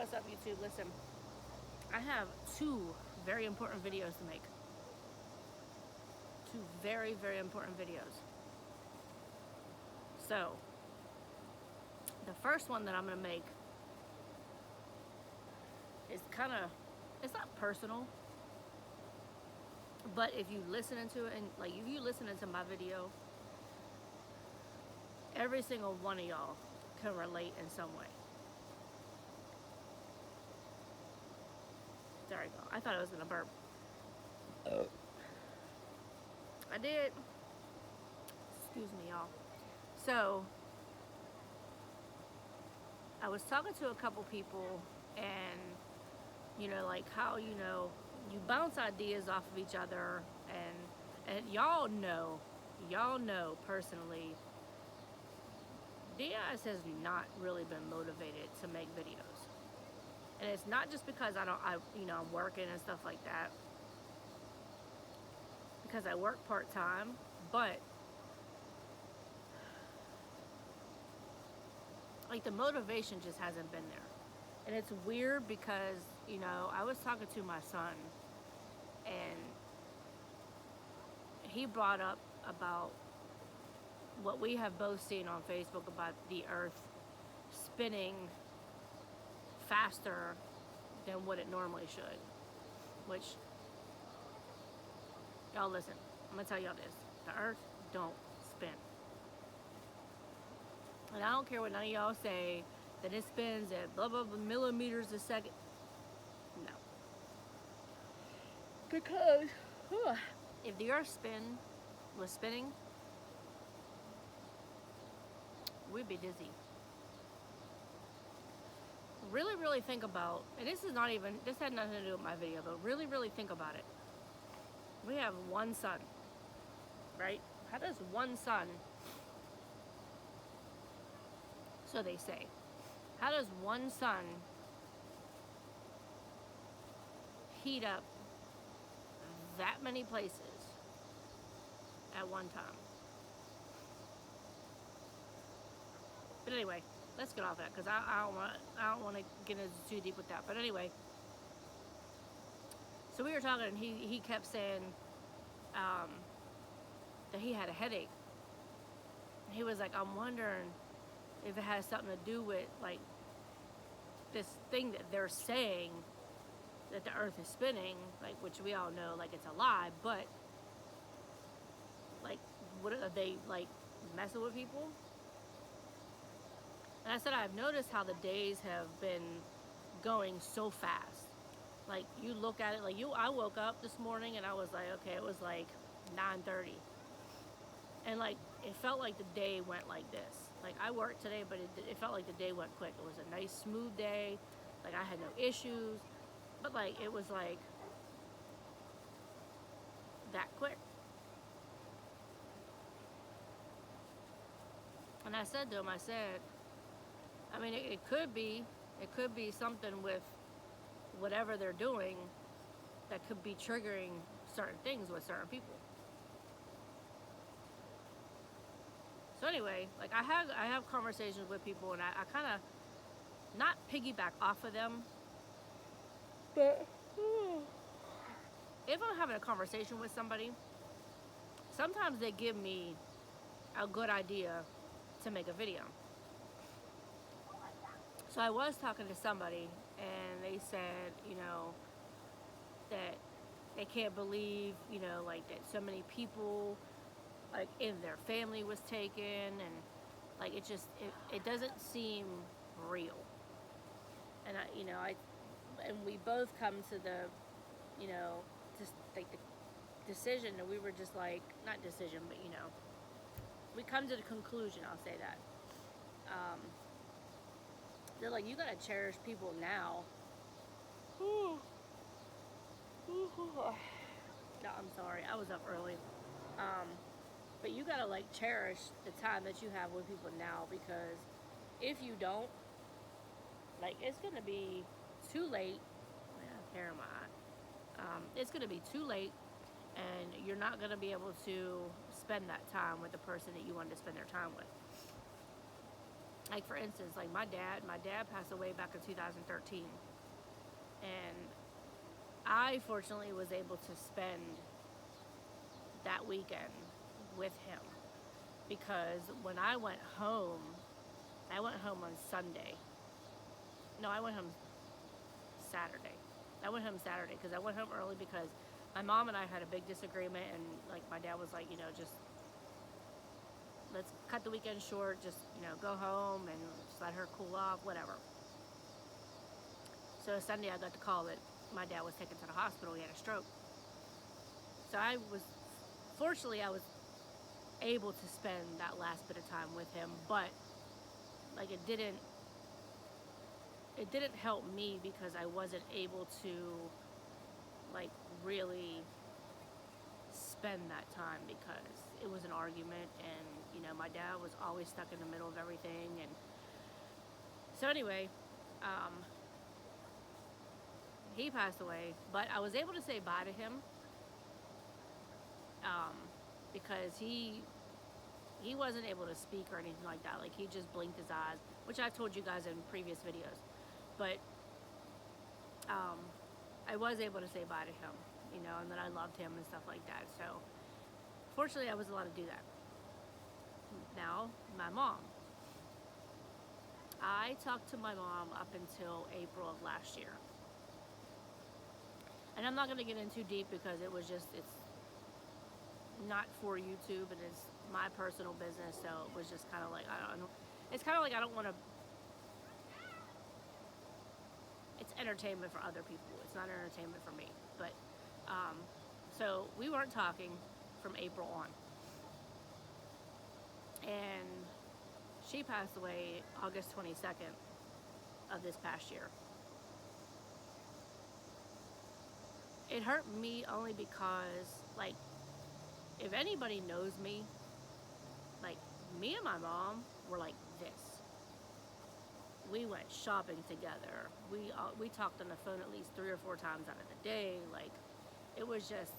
what's up, YouTube? Listen, I have 2 very important videos to make. 2 very, very important videos. So, the first one that I'm going to make is kind of, it's not personal, but if you listen into it, and like if you listen into my video, every single one of y'all can relate in some way. There we go. I thought I was going to burp. Oh. I did. Excuse me, y'all. So, I was talking to a couple people, and, you know, like how, you know, you bounce ideas off of each other, and y'all know personally, Diaz has not really been motivated to make videos. And it's not just because I'm working and stuff like that, because I work part-time, but like the motivation just hasn't been there. And it's weird because, you know, I was talking to my son, and he brought up about what we have both seen on Facebook about the earth spinning faster than what it normally should. Which, y'all listen, I'm gonna tell y'all this. The earth don't spin. And I don't care what none of y'all say, that it spins at blah, blah, blah millimeters a second. No. Because if the earth was spinning, we'd be dizzy. Really, really think about, and this had nothing to do with my video, but really, really think about it. We have one sun, right? How does one sun, so they say, how does one sun heat up that many places at one time? But anyway, let's get off that, because I don't want to get into too deep with that. But anyway, so we were talking, and he kept saying that he had a headache. And he was like, I'm wondering if it has something to do with like this thing that they're saying, that the earth is spinning, like, which we all know, like, it's a lie, but like, what are they, like, messing with people? And I said, I've noticed how the days have been going so fast. Like, you look at it, like, I woke up this morning and I was like, okay, it was like 9:30. And like, it felt like the day went like this. Like, I worked today, but it felt like the day went quick. It was a nice, smooth day. Like, I had no issues. But like, it was like that quick. And I said to him, I mean, it could be something with whatever they're doing that could be triggering certain things with certain people. So anyway, like, I have conversations with people, and I kind of not piggyback off of them, but if I'm having a conversation with somebody, sometimes they give me a good idea to make a video. So I was talking to somebody, and they said, you know, that they can't believe, you know, like, that so many people, like, in their family was taken, and like, it doesn't seem real. And and we both come to the, you know, just like the decision, and we were just like, not decision, but, you know, we come to the conclusion, I'll say that. They're like, you gotta cherish people now. No, I'm sorry, I was up early. But you gotta, like, cherish the time that you have with people now, because if you don't, like, it's gonna be too late. Hair in my eye. It's gonna be too late, and you're not gonna be able to spend that time with the person that you wanted to spend their time with. Like, for instance, like my dad passed away back in 2013. And I fortunately was able to spend that weekend with him, because when I went home on Sunday. No, I went home Saturday. I went home Saturday because I went home early because my mom and I had a big disagreement, and like my dad was like, just let's cut the weekend short, just go home and just let her cool off, whatever. So Sunday I got the call that my dad was taken to the hospital. He had a stroke. So fortunately, I was able to spend that last bit of time with him, but like it didn't help me because I wasn't able to like really spend that time because it was an argument, and my dad was always stuck in the middle of everything. And so anyway, um, he passed away, but I was able to say bye to him, um, because he wasn't able to speak or anything like that. Like, he just blinked his eyes, which I've told you guys in previous videos. But I was able to say bye to him, and that I loved him and stuff like that. So fortunately, I was allowed to do that. Now, my mom. I talked to my mom up until April of last year. And I'm not going to get in too deep because it's not for YouTube, and it's my personal business. So it was just kind of like, I don't know. It's kind of like I don't want to. It's entertainment for other people. It's not entertainment for me. But, so we weren't talking from April on. And she passed away August 22nd of this past year. It hurt me only because, like, if anybody knows me, like, me and my mom were like this. We went shopping together. We talked on the phone at least 3 or 4 times out of the day. Like, it was just,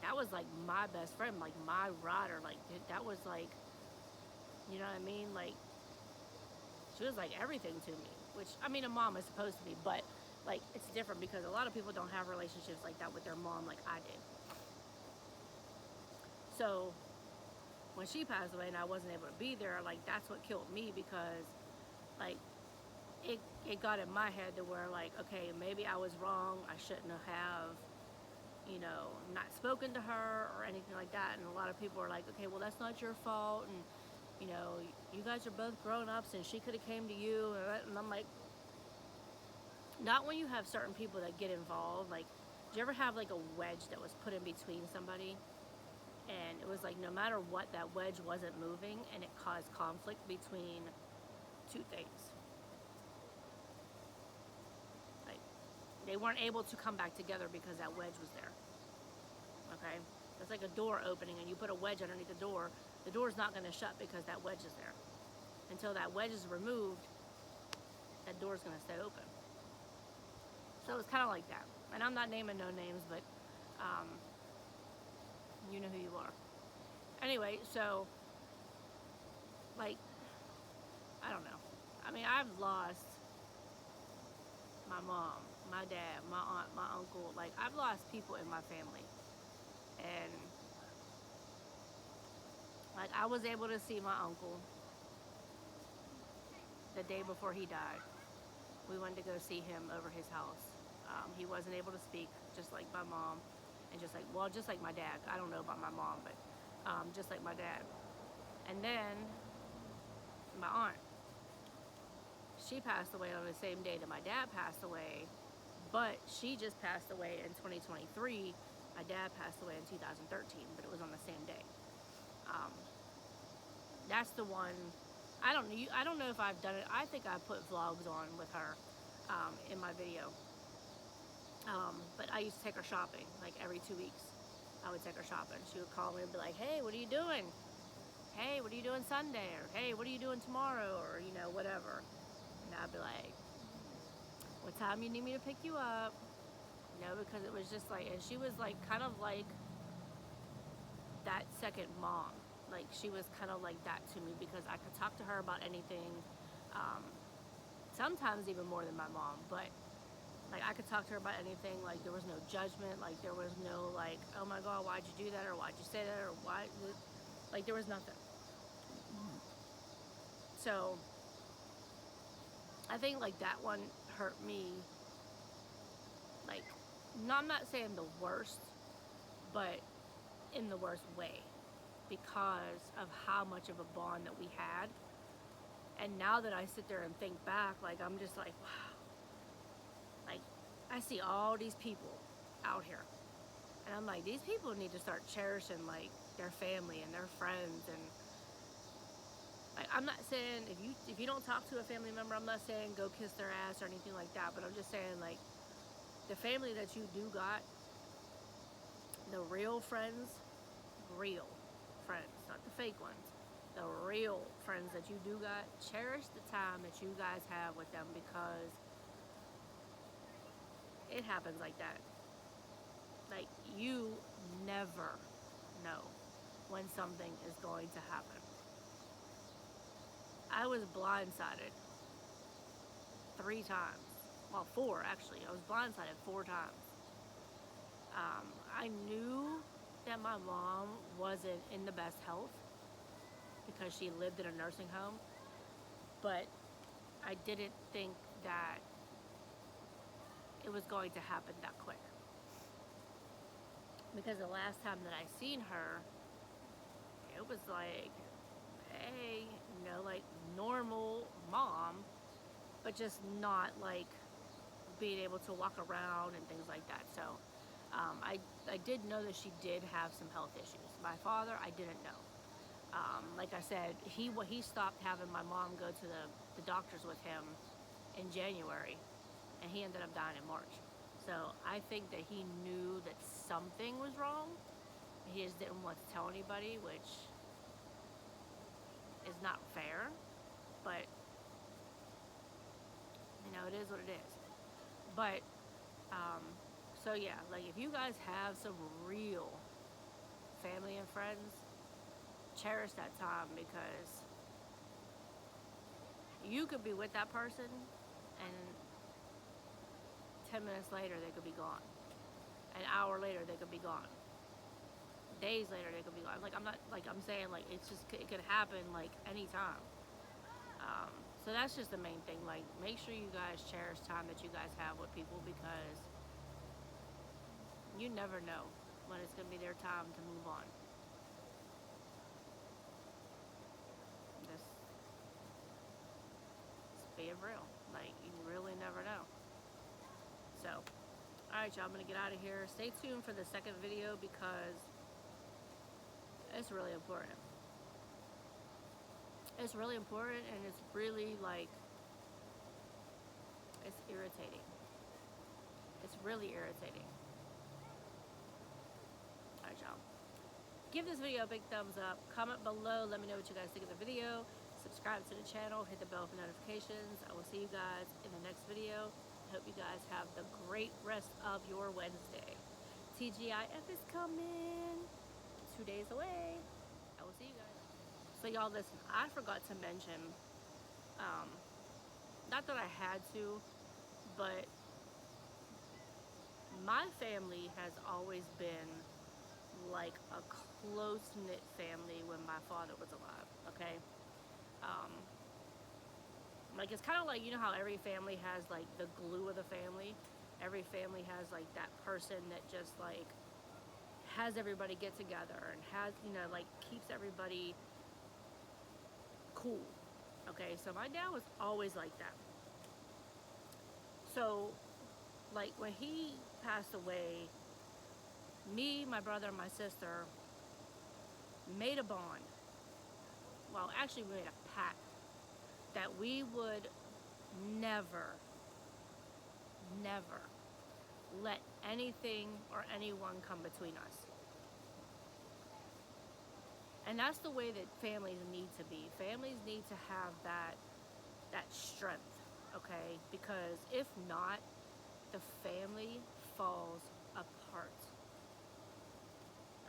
that was like my best friend, like my rider. Like, that was like, you know what I mean? Like, she was like everything to me, which, I mean, a mom is supposed to be, but like, it's different because a lot of people don't have relationships like that with their mom like I did. So when she passed away and I wasn't able to be there, like, that's what killed me, because like it got in my head to where, like, okay, maybe I was wrong. I shouldn't have not spoken to her or anything like that. And a lot of people are like, okay, well, that's not your fault, and you guys are both grown-ups and she could have came to you. And I'm like, not when you have certain people that get involved. Like, did you ever have like a wedge that was put in between somebody, and it was like, no matter what, that wedge wasn't moving, and it caused conflict between two things. Like, they weren't able to come back together because that wedge was there. Okay? It's like a door opening and you put a wedge underneath the door's not going to shut because that wedge is there. Until that wedge is removed, that door's going to stay open. So it's kind of like that. And I'm not naming no names, but you know who you are. Anyway, so, like, I don't know. I mean, I've lost my mom, my dad, my aunt, my uncle. Like, I've lost people in my family. And, like, I was able to see my uncle the day before he died. We went to go see him over his house. He wasn't able to speak, just like my mom, and just like my dad. I don't know about my mom, but just like my dad. And then my aunt, she passed away on the same day that my dad passed away, but she just passed away in 2023. My dad passed away in 2013, but it was on the same day. That's the one. I don't know if I've done it. I think I put vlogs on with her in my video. But I used to take her shopping, like, every 2 weeks. I would take her shopping. She would call me and be like, hey, what are you doing? Hey, what are you doing Sunday? Or, hey, what are you doing tomorrow? Or, whatever. And I'd be like, what time you need me to pick you up? Because it was just like, and she was like, kind of like that second mom. like she was kind of like that to me, because I could talk to her about anything, sometimes even more than my mom, but like I could talk to her about anything. Like there was no judgment, like there was no like, oh my god, why'd you do that, or why'd you say that, or why, like there was nothing. So I think like that one hurt me, like, no, I'm not saying the worst, but in the worst way, because of how much of a bond that we had. And now that I sit there and think back, like I'm just like, wow, like I see all these people out here, and I'm like, these people need to start cherishing like their family and their friends. And like, I'm not saying if you don't talk to a family member, I'm not saying go kiss their ass or anything like that, but I'm just saying like the family that you do got, the real friends, real friends, not the fake ones, the real friends that you do got, cherish the time that you guys have with them, because it happens like that. Like, you never know when something is going to happen. I was blindsided 3 times. Well, 4 actually. I was blindsided 4 times. I knew that my mom wasn't in the best health because she lived in a nursing home, but I didn't think that it was going to happen that quick. Because the last time that I seen her, it was like, hey, like normal mom, but just not like being able to walk around and things like that. So I did know that she did have some health issues. My father, I didn't know. Like I said, he stopped having my mom go to the doctors with him in January, and he ended up dying in March. So I think that he knew that something was wrong. He just didn't want to tell anybody, which is not fair, but it is what it is. But so yeah, like if you guys have some real family and friends, cherish that time, because you could be with that person and 10 minutes later they could be gone. An hour later they could be gone. Days later they could be gone. Like I'm saying, like it could happen like anytime. So that's just the main thing. Like, make sure you guys cherish time that you guys have with people, because you never know when it's gonna be their time to move on. Just being real. Like, you really never know. So, alright y'all, I'm gonna get out of here. Stay tuned for the second video, because it's really important. It's really important, and it's really like, it's irritating. It's really irritating. Alright y'all. Give this video a big thumbs up. Comment below. Let me know what you guys think of the video. Subscribe to the channel. Hit the bell for notifications. I will see you guys in the next video. I hope you guys have the great rest of your Wednesday. TGIF is coming. 2 days away. I will see you guys. So y'all, listen. I forgot to mention, not that I had to, but my family has always been like a close-knit family when my father was alive, okay? Like, it's kind of like, you know how every family has like the glue of the family? Every family has like that person that just like has everybody get together and has, like keeps everybody cool, okay? So my dad was always like that. So like when he passed away, me, my brother, and my sister made a bond. Well, actually we made a pact that we would never let anything or anyone come between us. And that's the way that families need to be. Families need to have that strength, okay? Because if not, the family falls apart.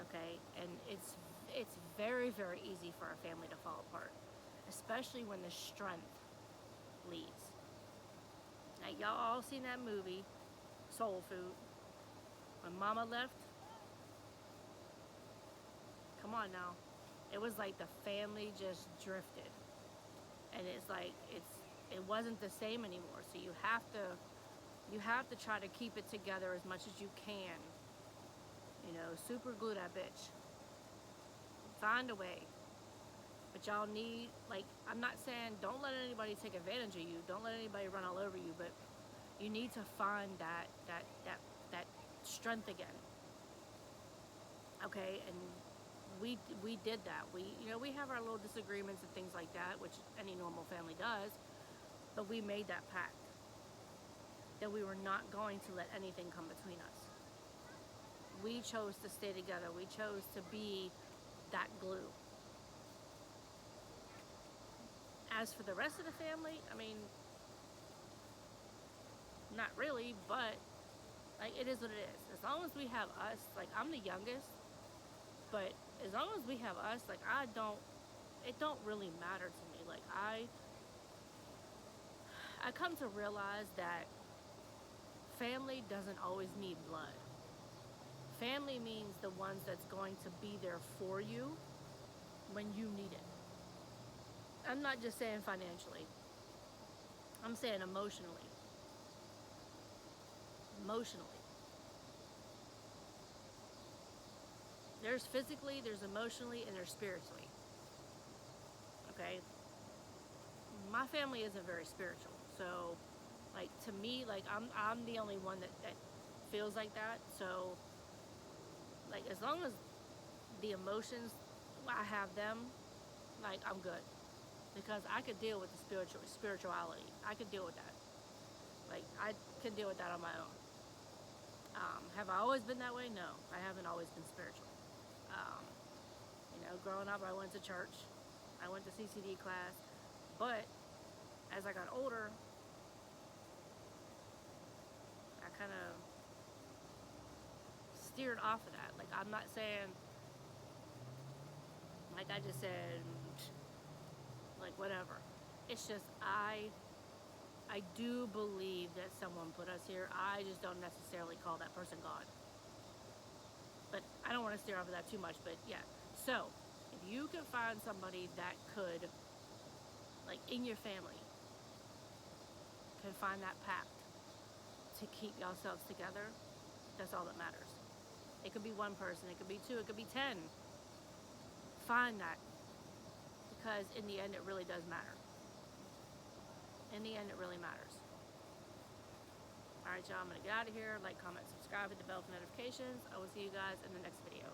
Okay? And it's very, very easy for a family to fall apart, especially when the strength leaves. Now, y'all all seen that movie, Soul Food. When Mama left, come on now. It was like the family just drifted. And it's like, it wasn't the same anymore. So you have to try to keep it together as much as you can. You know, super glue that bitch. Find a way. But y'all need, like, I'm not saying don't let anybody take advantage of you. Don't let anybody run all over you. But you need to find that strength again. Okay, and we did that. We have our little disagreements and things like that, which any normal family does. But we made that pact that we were not going to let anything come between us. We chose to stay together. We chose to be that glue. As for the rest of the family, I mean, not really, but like, it is what it is. As long as we have us, like, I'm the youngest, but as long as we have us, like, it don't really matter to me. Like, I come to realize that family doesn't always need blood. Family means the ones that's going to be there for you when you need it. I'm not just saying financially. I'm saying emotionally. Emotionally. There's physically, there's emotionally, and there's spiritually. Okay? My family isn't very spiritual. So, like, to me, like, I'm the only one that feels like that. So, like, as long as the emotions, I have them, like, I'm good. Because I could deal with the spirituality. I could deal with that. Like, I can deal with that on my own. Have I always been that way? No, I haven't always been spiritual. Um, growing up, I went to church. I went to CCD class. But as I got older, I kind of steered off of that. Like, I'm not saying, like I just said, like, whatever. It's just, I do believe that someone put us here. I just don't necessarily call that person God. But I don't want to steer off of that too much, but yeah. So, if you can find somebody that could, like, in your family, can find that pact to keep yourselves together, that's all that matters. It could be one person, it could be two, it could be 10. Find that. Because in the end, it really does matter. In the end, it really matters. Alright, y'all, I'm going to get out of here. Like, comment, subscribe, hit the bell for notifications. I will see you guys in the next video.